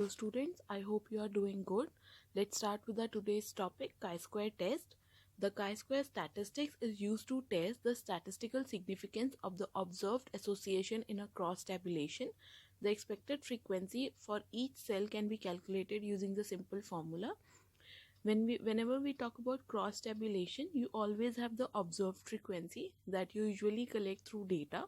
Hello students, I hope you are doing good. Let's start with the today's topic, chi-square test. The chi-square statistics is used to test the statistical significance of the observed association in a cross tabulation. The expected frequency for each cell can be calculated using the simple formula. Whenever we talk about cross tabulation, you always have the observed frequency that you usually collect through data,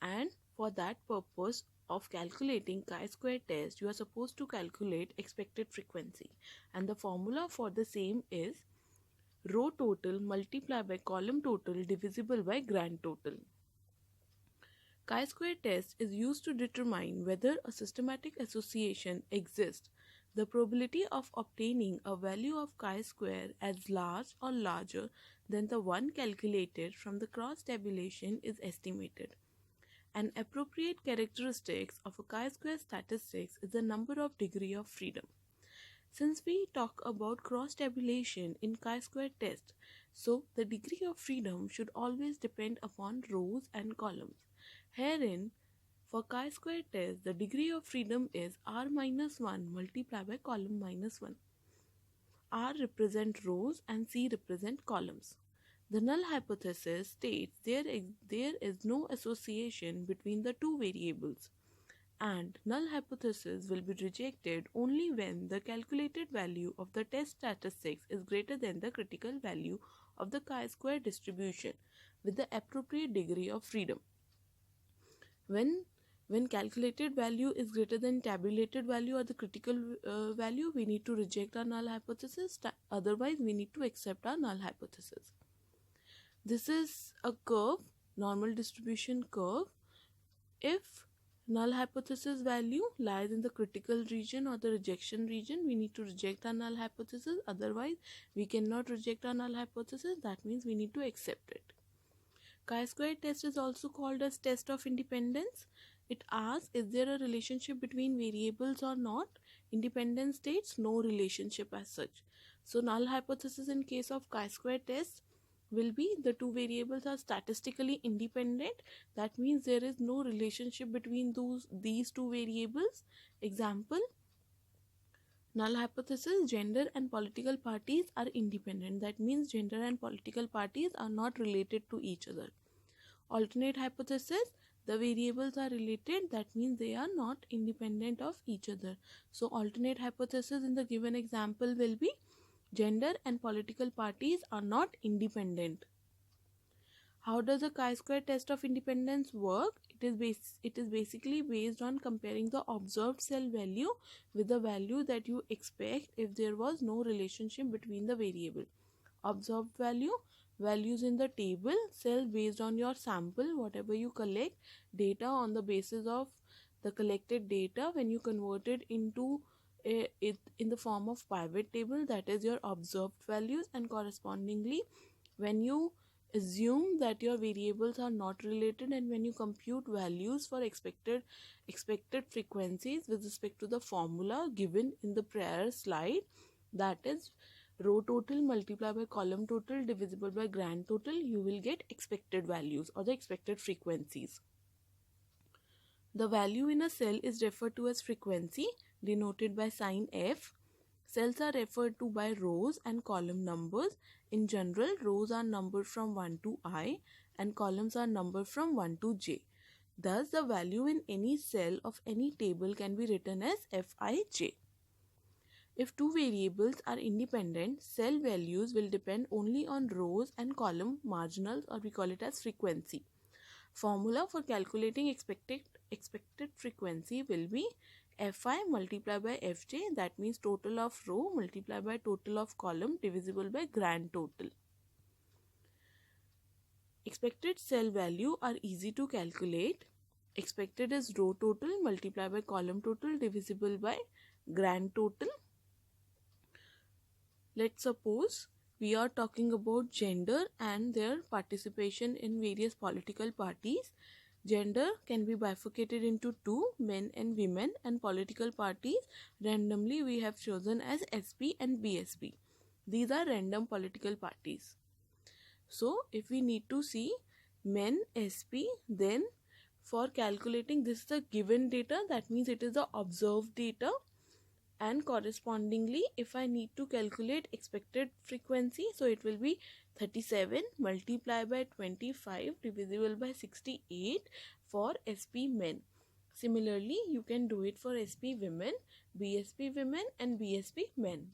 and for that purpose of calculating chi-square test, you are supposed to calculate expected frequency, and the formula for the same is row total multiplied by column total divisible by grand total. Chi-square test is used to determine whether a systematic association exists. The probability of obtaining a value of chi-square as large or larger than the one calculated from the cross tabulation is estimated. An appropriate characteristics of a chi-square statistics is the number of degree of freedom. Since we talk about cross-tabulation in chi-square test, so the degree of freedom should always depend upon rows and columns. Herein, for chi-square test, the degree of freedom is r minus 1 multiplied by column minus 1. R represent rows and C represent columns. The null hypothesis states there is no association between the two variables, and null hypothesis will be rejected only when the calculated value of the test statistics is greater than the critical value of the chi-square distribution with the appropriate degree of freedom. When calculated value is greater than tabulated value or the critical value, we need to reject our null hypothesis. Otherwise, we need to accept our null hypothesis. This is a curve, normal distribution curve. If null hypothesis value lies in the critical region or the rejection region, we need to reject our null hypothesis. Otherwise, we cannot reject our null hypothesis. That means we need to accept it. Chi-square test is also called as test of independence. It asks, is there a relationship between variables or not? Independence states no relationship as such. So null hypothesis in case of chi-square test will be the two variables are statistically independent. That means there is no relationship between these two variables. Example, null hypothesis, gender and political parties are independent. That means gender and political parties are not related to each other. Alternate hypothesis, the variables are related. That means they are not independent of each other. So alternate hypothesis in the given example will be gender and political parties are not independent. How does the chi-square test of independence work? It is basically based on comparing the observed cell value with the value that you expect if there was no relationship between the variable. Observed value, values in the table, cell based on your sample, whatever you collect, data on the basis of the collected data. When you convert it into it in the form of pivot table, that is your observed values, and correspondingly when you assume that your variables are not related and when you compute values for expected frequencies with respect to the formula given in the prior slide, that is row total multiplied by column total divisible by grand total, you will get expected values or the expected frequencies. The value in a cell is referred to as frequency, denoted by sign F. Cells are referred to by rows and column numbers. In general, rows are numbered from 1 to I and columns are numbered from 1 to j. Thus, the value in any cell of any table can be written as Fij. If two variables are independent, cell values will depend only on rows and column marginals, or we call it as frequency. Formula for calculating expected frequency will be Fi multiplied by Fj, that means total of row multiplied by total of column divisible by grand total. Expected cell value are easy to calculate. Expected is row total multiplied by column total divisible by grand total. Let's suppose we are talking about gender and their participation in various political parties. Gender can be bifurcated into two, men and women, and political parties randomly we have chosen as SP and BSP. These are random political parties. So if we need to see men SP, then for calculating, this is the given data, that means it is the observed data, and correspondingly if I need to calculate expected frequency, so it will be 37 multiplied by 25 divisible by 68 for SP men. Similarly, you can do it for SP women, BSP women and BSP men.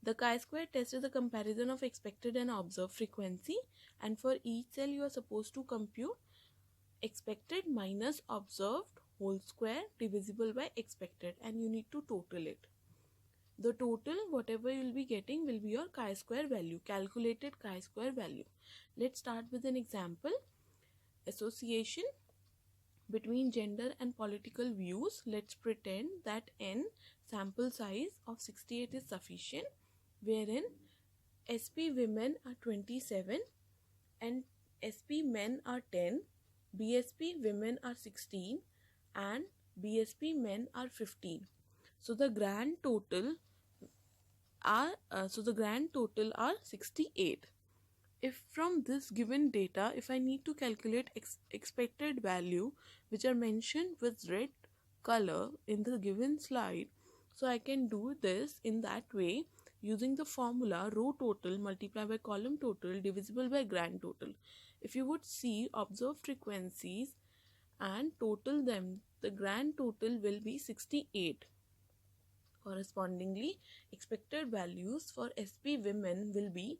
The chi-square test is a comparison of expected and observed frequency, and for each cell you are supposed to compute expected minus observed whole square divisible by expected, and you need to total it. The total, whatever you will be getting, will be your chi-square value, calculated chi-square value. Let's start with an example. Association between gender and political views. Let's pretend that n sample size of 68 is sufficient, wherein SP women are 27 and SP men are 10, BSP women are 16 and BSP men are 15. So the grand total are 68. If from this given data, if I need to calculate expected value which are mentioned with red color in the given slide, so I can do this in that way using the formula row total multiplied by column total divisible by grand total. If you would see observed frequencies and total them, the grand total will be 68. Correspondingly, expected values for SP women will be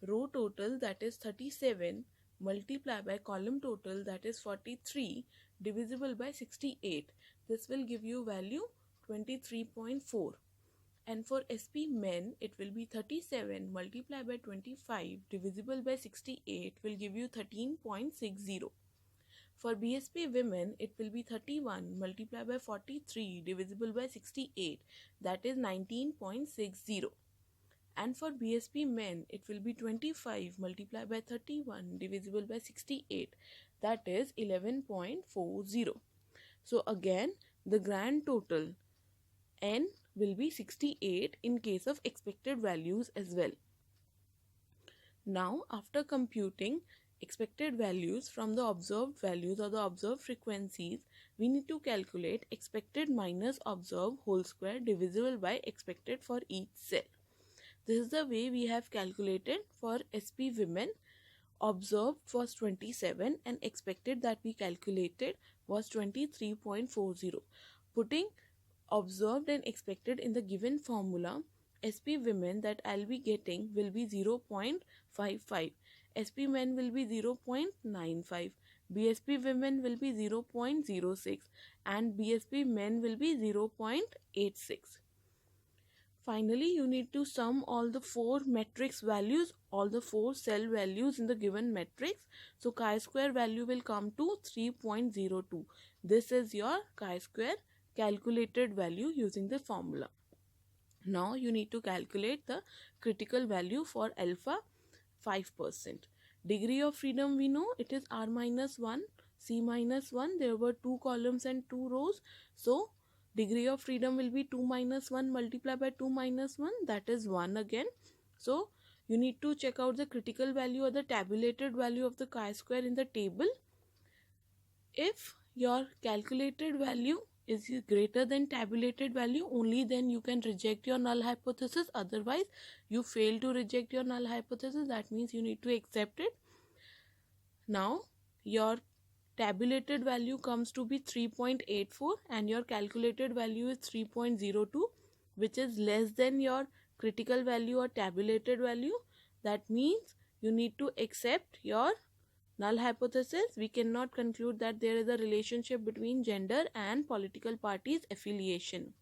row total, that is 37, multiplied by column total, that is 43, divisible by 68. This will give you value 23.4. And for SP men, it will be 37 multiplied by 25 divisible by 68 will give you 13.60. For BSP women, it will be 31 multiplied by 43 divisible by 68, that is 19.60. And for BSP men, it will be 25 multiplied by 31 divisible by 68, that is 11.40. So again, the grand total n will be 68 in case of expected values as well. Now, after computing expected values from the observed values or the observed frequencies, we need to calculate expected minus observed whole square divisible by expected for each cell. This is the way we have calculated for SP women. Observed was 27 and expected that we calculated was 23.40. Putting observed and expected in the given formula, SP women that I'll be getting will be 0.55. SP men will be 0.95. BSP women will be 0.06 and BSP men will be 0.86. Finally, you need to sum all the four matrix values, all the four cell values in the given matrix. So chi-square value will come to 3.02. This is your chi-square calculated value using the formula. Now you need to calculate the critical value for alpha 5%. Degree of freedom, we know it is R minus 1, C minus 1. There were 2 columns and 2 rows. So degree of freedom will be 2 minus 1 multiplied by 2 minus 1, that is 1 again. So you need to check out the critical value or the tabulated value of the chi-square in the table. If your calculated value is greater than tabulated value, only then you can reject your null hypothesis. Otherwise, you fail to reject your null hypothesis. That means you need to accept it. Now, your tabulated value comes to be 3.84 and your calculated value is 3.02, which is less than your critical value or tabulated value. That means you need to accept your null hypothesis. We cannot conclude that there is a relationship between gender and political parties affiliation.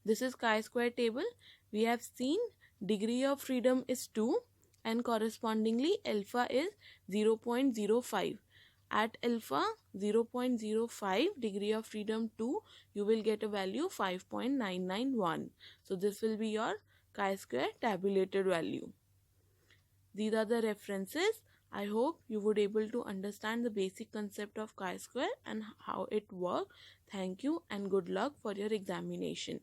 This is chi-square table. We have seen degree of freedom is 2 and correspondingly alpha is 0.05. At alpha 0.05, degree of freedom 2, you will get a value 5.991. So this will be your chi-square tabulated value. These are the references. I hope you would able to understand the basic concept of chi-square and how it works. Thank you and good luck for your examination.